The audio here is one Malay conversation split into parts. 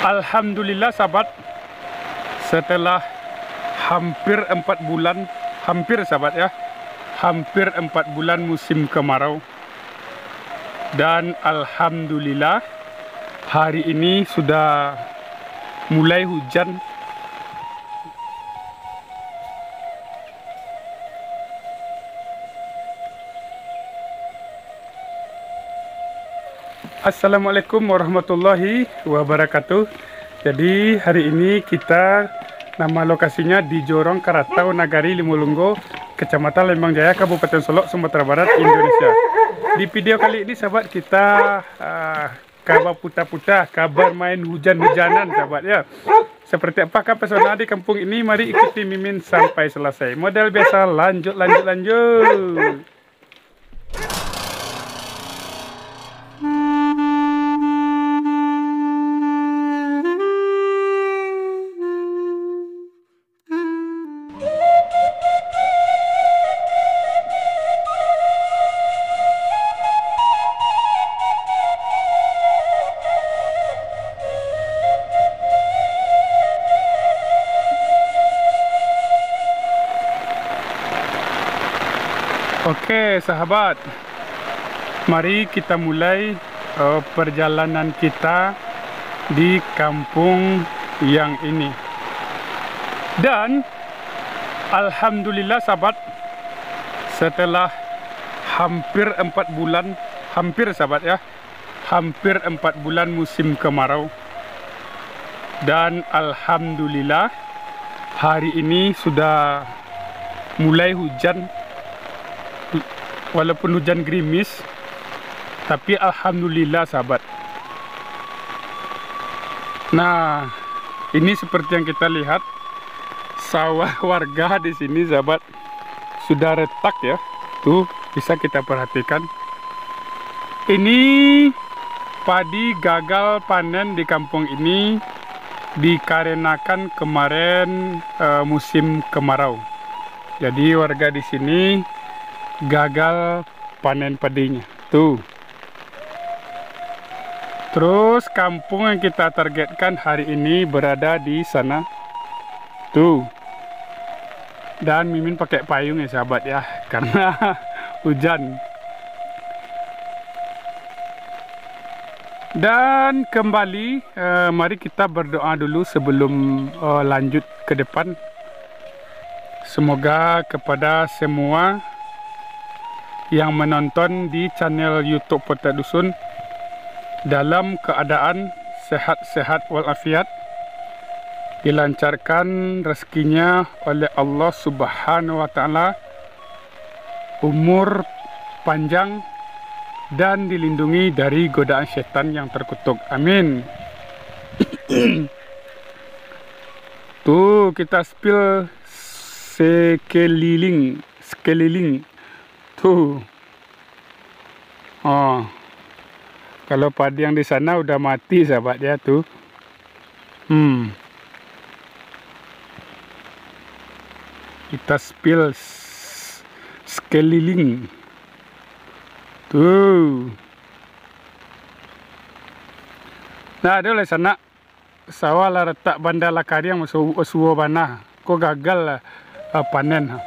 Alhamdulillah sahabat, setelah hampir 4 bulan, hampir 4 bulan musim kemarau, dan alhamdulillah hari ini sudah mulai hujan. Assalamualaikum warahmatullahi wabarakatuh. Jadi hari ini kita, nama lokasinya di Jorong Karatau, Nagari Limulunggo, Kecamatan Lembang Jaya, Kabupaten Solok, Sumatera Barat, Indonesia. Di video kali ini sahabat, kita kabar putar-putar, kabar main hujan-hujanan sahabat ya. Seperti apakah pesona di kampung ini? Mari ikuti Mimin sampai selesai. Model biasa, lanjut. Oke sahabat, mari kita mulai perjalanan kita di kampung yang ini. Dan alhamdulillah sahabat, setelah hampir 4 bulan, hampir 4 bulan musim kemarau, dan alhamdulillah hari ini sudah mulai hujan. Walaupun hujan gerimis, tapi alhamdulillah sahabat. Nah, ini seperti yang kita lihat, sawah warga di sini sahabat sudah retak ya. Tuh bisa kita perhatikan. Ini padi gagal panen di kampung ini dikarenakan kemarin musim kemarau. Jadi warga di sini gagal panen padinya tuh. Terus kampung yang kita targetkan hari ini berada di sana tuh. Dan Mimin pakai payung ya sahabat ya, karena hujan. Dan kembali, mari kita berdoa dulu sebelum lanjut ke depan. Semoga kepada semua yang menonton di channel YouTube Potek Dusun dalam keadaan sehat-sehat walafiat, dilancarkan rezekinya oleh Allah Subhanahu wa Ta'ala, umur panjang, dan dilindungi dari godaan setan yang terkutuk. Amin. Tuh kita spill sekeliling tuh. Oh, kalau padi yang di sana udah mati sahabat ya tuh. Kita spill sekeliling tuh. Nah, ada oleh sana sawah lah retak bandar lakari yang masuk suwo banah, kok gagal lah panen.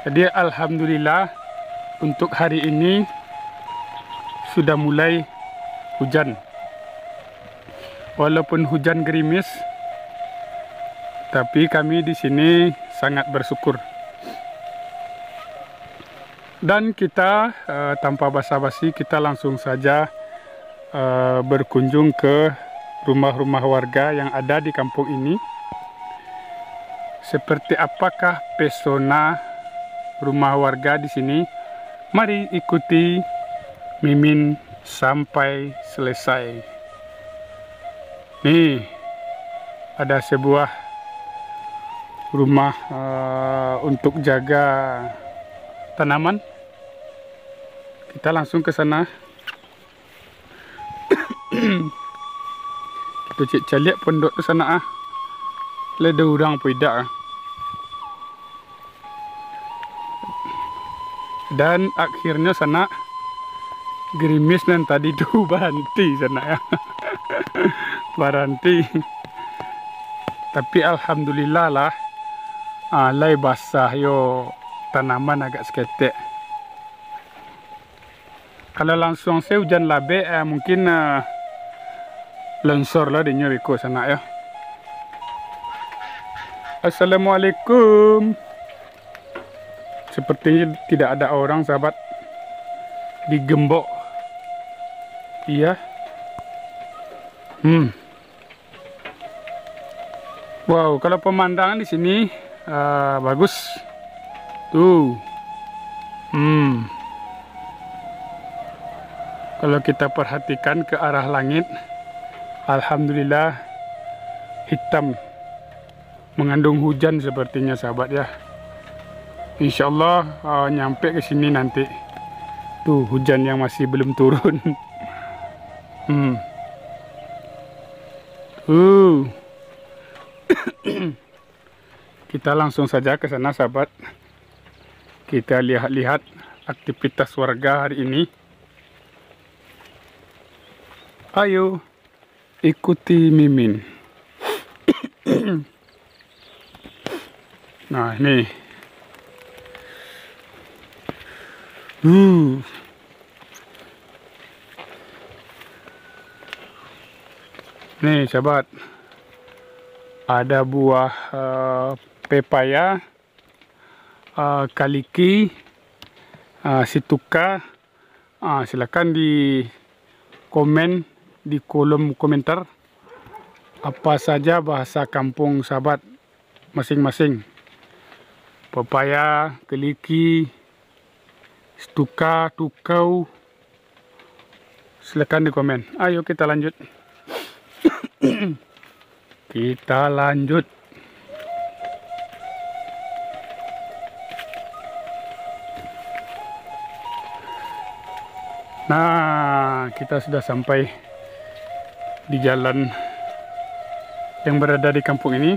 Jadi alhamdulillah untuk hari ini sudah mulai hujan. Walaupun hujan gerimis, tapi kami di sini sangat bersyukur. Dan kita tanpa basa-basi, kita langsung saja berkunjung ke rumah-rumah warga yang ada di kampung ini. Seperti apakah pesona rumah warga di sini? Mari ikuti Mimin sampai selesai. Nih, ada sebuah rumah untuk jaga tanaman. Kita langsung ke sana. Kita cek lihat pondok ke sana ah. Leda urang peda ah. Dan akhirnya sana gerimis dan tadi tuh berhenti sana ya. Berhenti. Tapi alhamdulillah lah, lai basah yo, tanaman agak seketek. Kalau langsung saya hujan labe, mungkin longsor lah di Nyawiko sana ya. Assalamualaikum. Sepertinya tidak ada orang, sahabat, di Gembok. Iya. Wow, kalau pemandangan di sini bagus. Tuh. Kalau kita perhatikan ke arah langit, alhamdulillah hitam, mengandung hujan sepertinya, sahabat ya. Insya Allah nyampe ke sini nanti. Tuh hujan yang masih belum turun. Kita langsung saja ke sana, sahabat. Kita lihat-lihat aktivitas warga hari ini. Ayo ikuti Mimin. Nah ini. Nih sahabat, ada buah pepaya, kaliki, situka. Silakan di komen di kolom komentar apa saja bahasa kampung sahabat masing-masing. Pepaya, kaliki, situka, tukau. Silakan di komen. Ayo kita lanjut. Kita lanjut. Nah, kita sudah sampai di jalan yang berada di kampung ini.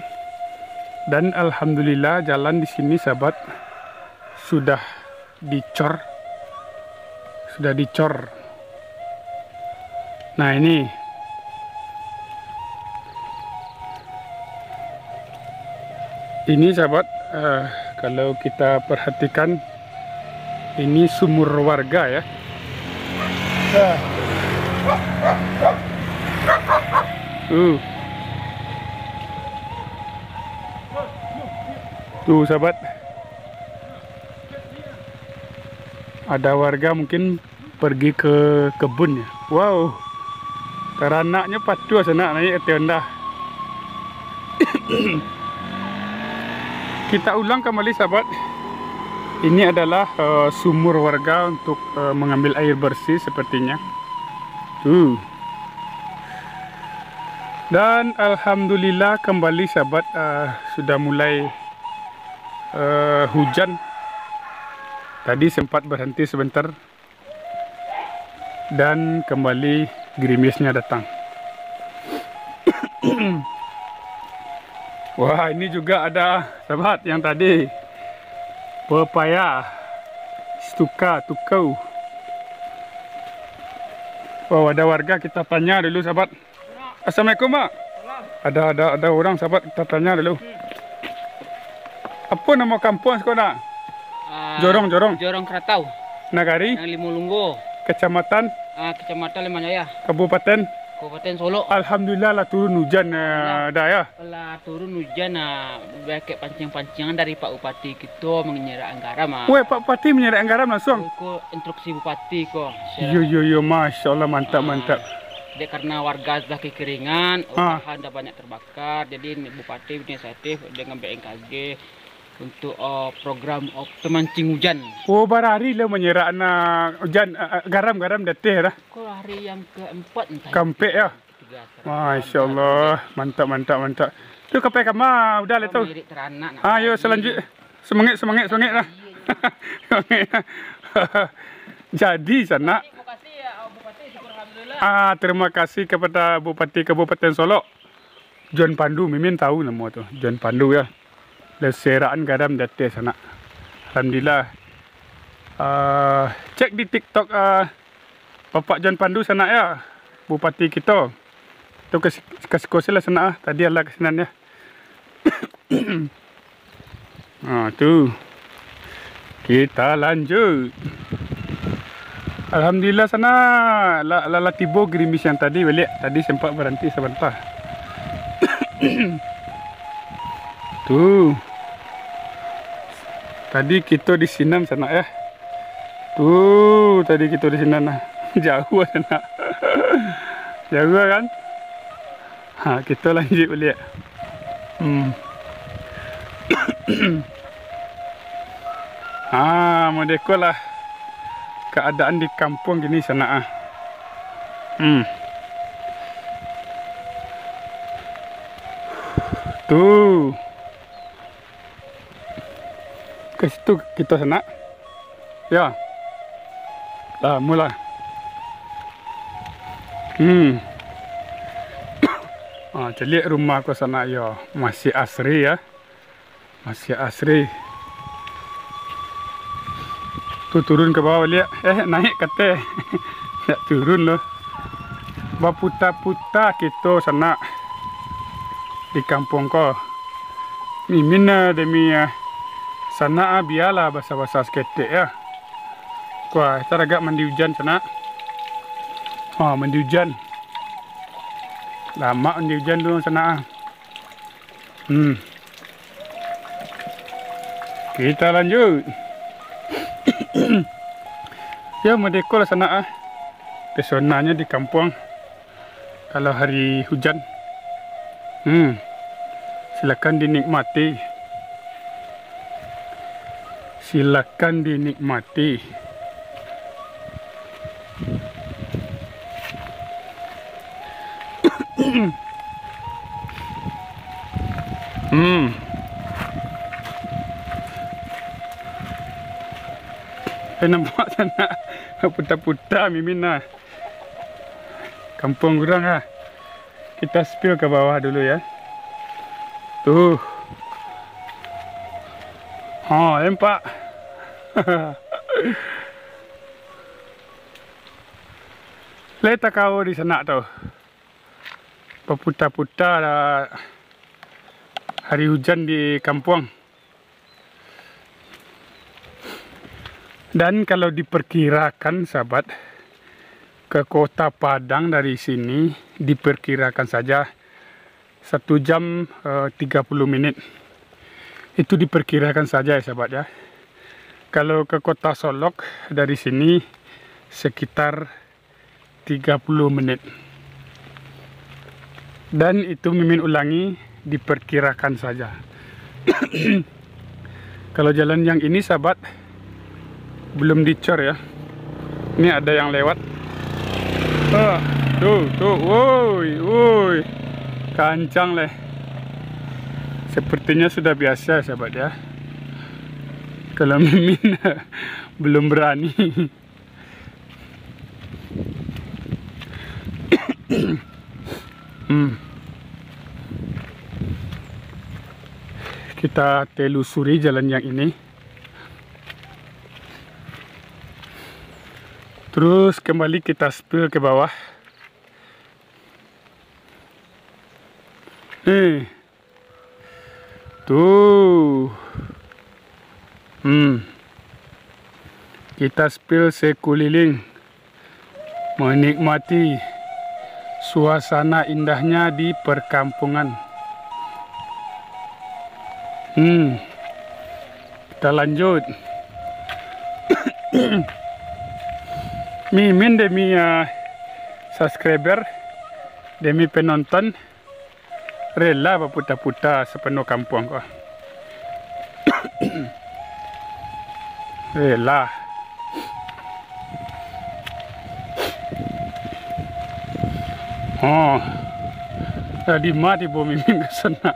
Dan alhamdulillah jalan di sini, sahabat, sudah dicor. Nah, ini sahabat, kalau kita perhatikan, ini sumur warga ya. Tuh sahabat, ada warga mungkin pergi ke kebun ya. Wow, teranaknya patu sana naik tenda. Kita ulang kembali, sahabat. Ini adalah sumur warga untuk mengambil air bersih sepertinya. Dan alhamdulillah kembali, sahabat, sudah mulai hujan. Tadi sempat berhenti sebentar dan kembali gerimisnya datang. Wah, ini juga ada, sahabat, yang tadi pepaya, situka, tukau. Wow, ada warga, kita tanya dulu, sahabat. Assalamualaikum, Pak. Ada orang, sahabat, kita tanya dulu. Apa nama kampung sekolah? Jorong Keratau. Nagari. Yang Limulunggo. Kecamatan. Kecamatan Lemajaya. Kabupaten Solo. Alhamdulillah lah turun hujan dah ya. Lah turun hujan, pakai pancing-pancingan dari Pak Bupati kita menyerahkan garam. Weh, Pak Bupati menyerahkan garam langsung. Kok instruksi Bupati kok. Yo, masya Allah, mantap. Jadi karena warga sudah kekeringan, usaha dah banyak terbakar, jadi Bupati inisiatif dengan BMKG untuk program pemancing hujan. Oh, berhari lo menyerahkan hujan garam datih dah. Kok hari yang keempat entah. Kampe ya. Masya Allah, mantap. Tu kampe kama udah le tu. Ayo selanjutnya. Semangat lah. Jadi sana. Terima kasih kepada Bupati Kabupaten Solo, John Pandu. Mimin tahu nama tu, John Pandu ya. Leseraan garam datih sana. Alhamdulillah. Cek di TikTok Bapak John Pandu sana ya, Bupati kita. Tuh kasih kosil lah sana. Tadi Allah kesenannya. Nah, tuh. Kita lanjut. Alhamdulillah sana la tibo gerimis yang tadi balik. Tadi sempat berhenti sebentar. Tuh. Tadi kita di Sinam sana ya. Tuh, tadi kita di Sinam nah. Jauh sana. Jauh kan? Ha, kita lanjut balik. Modeko lah keadaan di kampung gini sana. Tuh. Ke situ kita sana. Ya. Lah mula. Jadi rumah aku sana ya masih asri ya. Masih asri. Tuh turun ke bawah lihat. Naik kate. Ya turun loh. Baputa-puta kita sana di kampung ko. Mimin demi sana biarlah bahasa-bahasa skete ya. Wah, kita agak mandi hujan sana. Mandi hujan. Lama mandi hujan dulu sana. Kita lanjut. Ya Modeko lah sana pesonanya di kampung kalau hari hujan. Silakan dinikmati. Silakan dinikmati. Nampak sana putar-putar Mimin kampung kurang kita spill ke bawah dulu ya. Tuh. Nampak. Leta kau di sana tuh. Peputar-putar hari hujan di kampung. Dan kalau diperkirakan sahabat, ke kota Padang dari sini diperkirakan saja 1 jam 30 menit. Itu diperkirakan saja ya sahabat ya. Kalau ke kota Solok dari sini sekitar 30 menit. Dan itu Mimin ulangi diperkirakan saja. Kalau jalan yang ini sahabat belum dicor ya. Ini ada yang lewat. Tuh, woi, kancang leh. Sepertinya sudah biasa sahabat ya. Kalau Mimin belum berani. Kita telusuri jalan yang ini. Terus kembali kita spill ke bawah. Tuh. Kita spill sekeliling. Menikmati suasana indahnya di perkampungan. Kita lanjut. Mimin demi subscriber, demi penonton, rela berputar-putar sepenuh kampung kok. Rela. Tadi mati bom Mimin ke sana.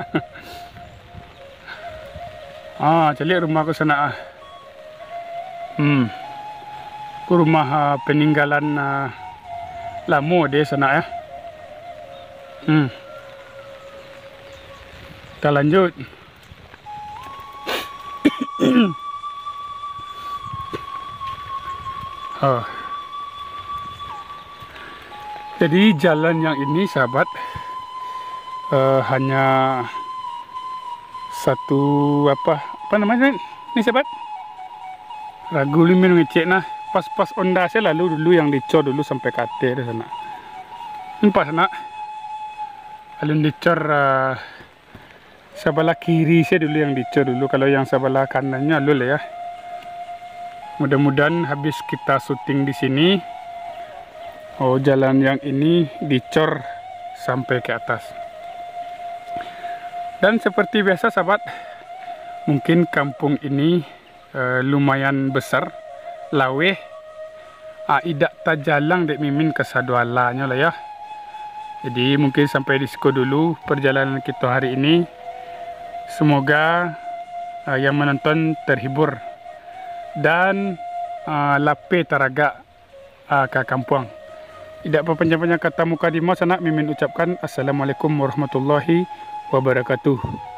Cari rumah ke sana. Ke rumah peninggalan lama deh sana ya. Kita lanjut. Jadi jalan yang ini sahabat hanya satu apa namanya ini sahabat, ragu limin ngecek nah pas onda saya lalu dulu yang dicor dulu sampai kate di sana. Ini pas nak lalu dicor sebelah kiri saya dulu yang dicor dulu, kalau yang sebelah kanannya lalu ya. Mudah-mudahan habis kita syuting di sini, jalan yang ini dicor sampai ke atas. Dan seperti biasa sahabat, mungkin kampung ini lumayan besar, laweh, idak tajalang dek mimin kesadualanya lah ya. Jadi mungkin sampai di situ dulu perjalanan kita hari ini. Semoga yang menonton terhibur dan lape taraga ke kampung. Tidak panjang-panjang kata muka di mas anak mimin ucapkan assalamualaikum warahmatullahi wabarakatuh.